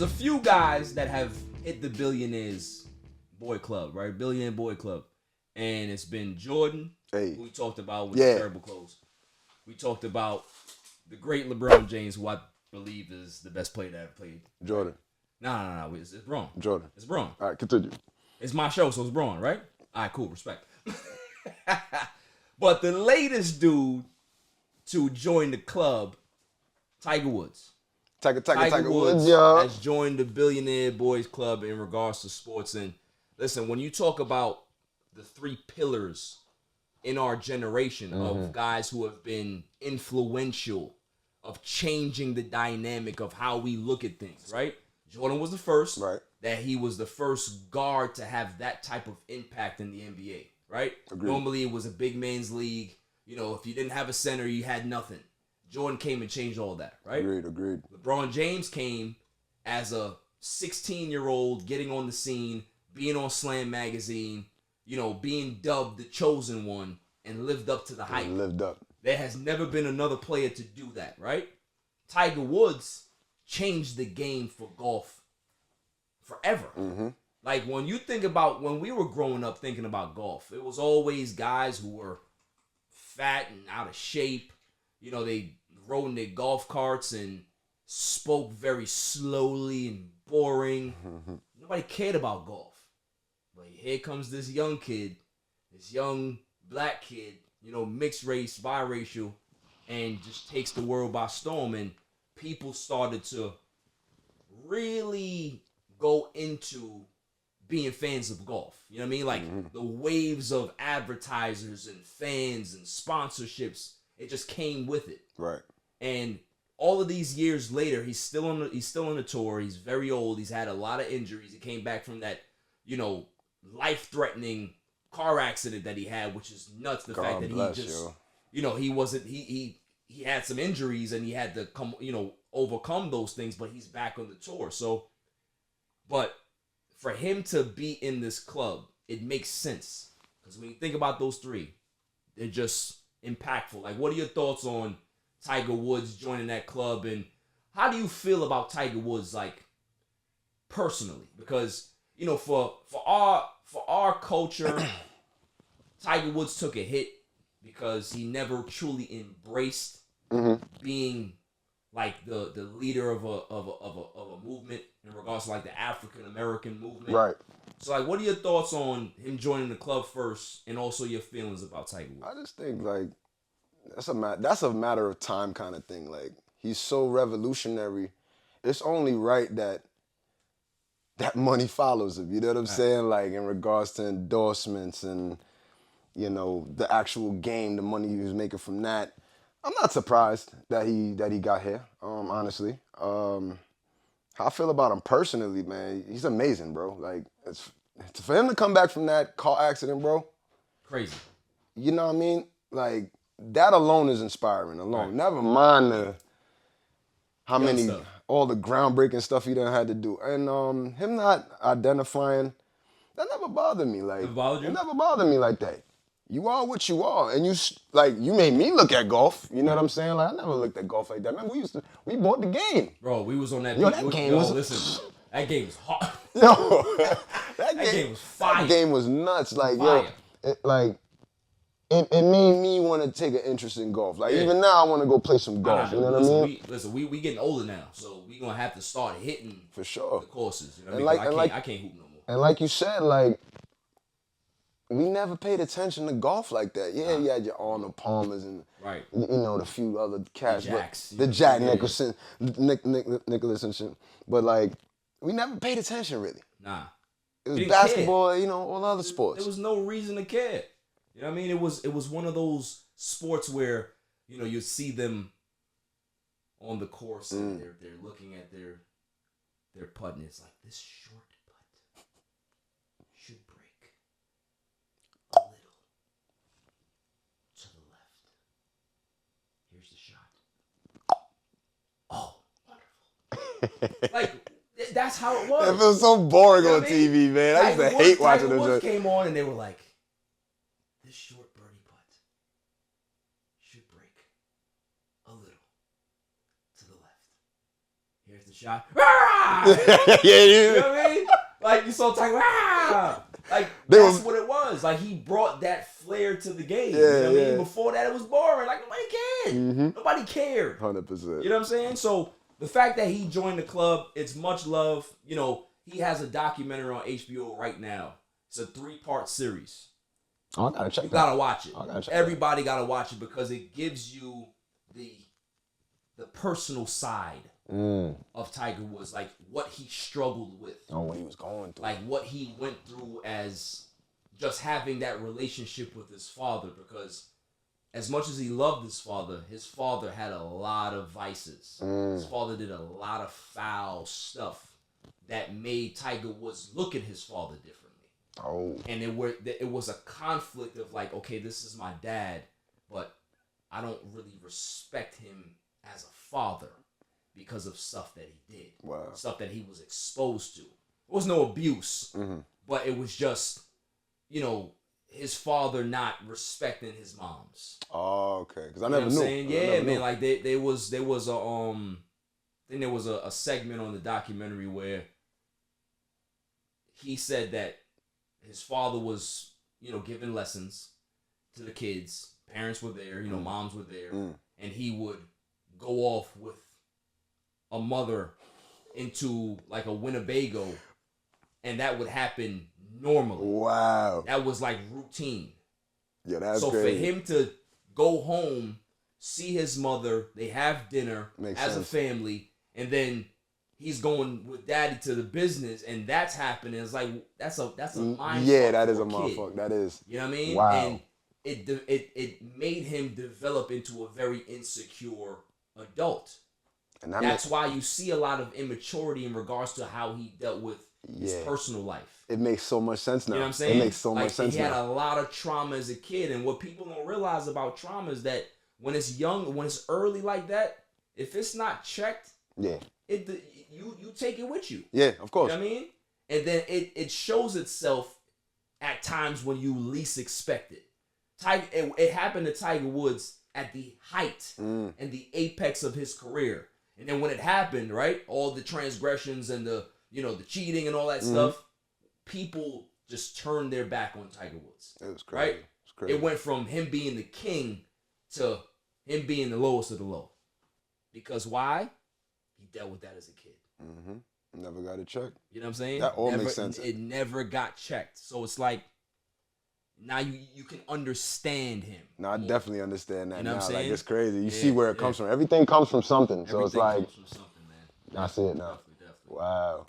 There's a few guys that have hit the Billionaires Boy Club, right? Billionaire Boy Club. And it's been Jordan, Hey, who we talked about with the yeah, terrible clothes. We talked about the great LeBron James, who I believe is the best player that ever played. Jordan, No. It's Braun. Jordan. It's Braun. All right, continue. It's my show, so it's Braun, right? All right, cool. Respect. But the latest dude to join the club, Tiger Woods. Tiger Woods, has joined the Billionaire Boys Club in regards to sports. And listen, when you talk about the three pillars in our generation of guys who have been influential, of changing the dynamic of how we look at things, right? Jordan was the first. Right. That he was the first guard to have that type of impact in the NBA, right? Agreed. Normally it was a big man's league. You know, if you didn't have a center, you had nothing. Jordan came and changed all that, right? Agreed. LeBron James came as a 16-year-old getting on the scene, being on Slam magazine, you know, being dubbed the chosen one and lived up to the hype. Lived up. There has never been another player to do that, right? Tiger Woods changed the game for golf forever. Like when you think about when we were growing up thinking about golf, it was always guys who were fat and out of shape. You know, they rode in their golf carts and spoke very slowly and boring. Nobody cared about golf. But here comes this young kid, this young black kid, you know, mixed race, biracial, and just takes the world by storm. And people started to really go into being fans of golf. You know what I mean? Like the waves of advertisers and fans and sponsorships, it just came with it. Right. And all of these years later, he's still on the tour. He's very old. He's had a lot of injuries. He came back from that, you know, life-threatening car accident that he had, which is nuts. The fact that he just, you know, he had some injuries and he had to overcome those things, but he's back on the tour. So, but for him to be in this club, it makes sense. Because when you think about those three, they're just impactful. Like, what are your thoughts on Tiger Woods joining that club, and how do you feel about Tiger Woods, like, personally? Because, you know, for our culture, Tiger Woods took a hit because he never truly embraced being like the leader of a movement in regards to like the African American movement. Right. So like, what are your thoughts on him joining the club first, and also your feelings about Tiger Woods? I just think like that's a matter of time kind of thing. Like he's so revolutionary. It's only right that money follows him. You know what I'm saying? Like in regards to endorsements and, you know, the actual game, the money he was making from that. I'm not surprised that he got here. Honestly, how I feel about him personally, man, he's amazing, bro. Like it's for him to come back from that car accident, bro. Crazy. You know what I mean? Like that alone is inspiring. Alone, Right. never mind Stuff. all the groundbreaking stuff he done had to do, and him not identifying, that never bothered me. Like Never bothered you? it never bothered me like that. You are what you are, and you made me look at golf. You know what I'm saying? Like I never looked at golf like that. Remember we bought the game. Bro, we was on that. Yo, that game was listen. That game was hot. Yo, That game was fire. That game was nuts. Like Fire. it made me want to take an interest in golf. Like Yeah. even now, I want to go play some golf. You know what I mean? We getting older now, so we gonna have to start hitting For sure. the courses. You know And what I mean? like- I can't hoop no more. And like you said, like we never paid attention to golf like that. Yeah, you had your Arnold Palmers and Right. you know the few other cats, The Jacks. the Jack Yeah. Nicholson, Nicholas and shit. But like we never paid attention really. Nah. It was didn't basketball, you know, all other sports. There was no reason to care. You know what I mean? It was one of those sports where, you know, you see them on the course and they're looking at their putt, and it's like, this short putt should break a little to the left. Here's the shot. Oh, wonderful. Like, that's how it was. It feels so boring You know on what I mean? TV, man. I used to Tiger Woods- hate watching Tiger them. Woods Just, came on and they were like, this short birdie putt should break a little to the left. Here's the shot. Yeah, You know what I mean? Like you saw Tiger, like that's what it was. Like he brought that flair to the game. You know what I mean? Before that, it was boring. Like nobody cared. Nobody cared. 100%. You know what I'm saying? So the fact that he joined the club, it's much love. You know, he has a documentary on HBO right now. It's a 3-part series. Oh, I gotta check You that. gotta watch it. I gotta check Everybody gotta watch it because it gives you the personal side of Tiger Woods, like what he struggled with. Oh, what he was going through. Like what he went through as just having that relationship with his father, because as much as he loved his father had a lot of vices. His father did a lot of foul stuff that made Tiger Woods look at his father differently. Oh. And it was a conflict of like, okay, this is my dad, but I don't really respect him as a father because of stuff that he did. Wow. Stuff that he was exposed to. There was no abuse, but it was just, you know, his father not respecting his mom's. Oh, okay. Because I You know never what I'm knew. saying? Yeah, man. Like there was a I think there was a segment on the documentary where he said that his father was, you know, giving lessons to the kids. Parents were there, you know, moms were there, and he would go off with a mother into like a Winnebago, and that would happen normally. Wow. That was like routine. Yeah, that's so crazy. for him to go home, see his mother, they have dinner as a family, and then he's going with daddy to the business, and that's happening. It's like that's a mind. Yeah, that is a kid. motherfucker. That is. You know what I mean? Wow. And it made him develop into a very insecure adult. And that's why you see a lot of immaturity in regards to how he dealt with his personal life. It makes so much sense now. You know what I'm saying? It makes so much sense now. He had a lot of trauma as a kid, and what people don't realize about trauma is that when it's young, when it's early like that, if it's not checked, you take it with you. Yeah, of course. You know what I mean? And then it shows itself at times when you least expect it. It happened to Tiger Woods at the height and the apex of his career. And then when it happened, right, all the transgressions and the cheating and all that stuff, people just turned their back on Tiger Woods. It was crazy. Right? It's crazy. It went from him being the king to him being the lowest of the low. Because why? He dealt with that as a kid. Never got it checked. You know what I'm saying? That all makes sense. It never got checked. So it's like, now you can understand him. No, I definitely understand that you know now. What I'm saying? Like, it's crazy. You see where it comes from. Everything comes from something. So it's like, comes from something, man. I see it now. Definitely. Wow.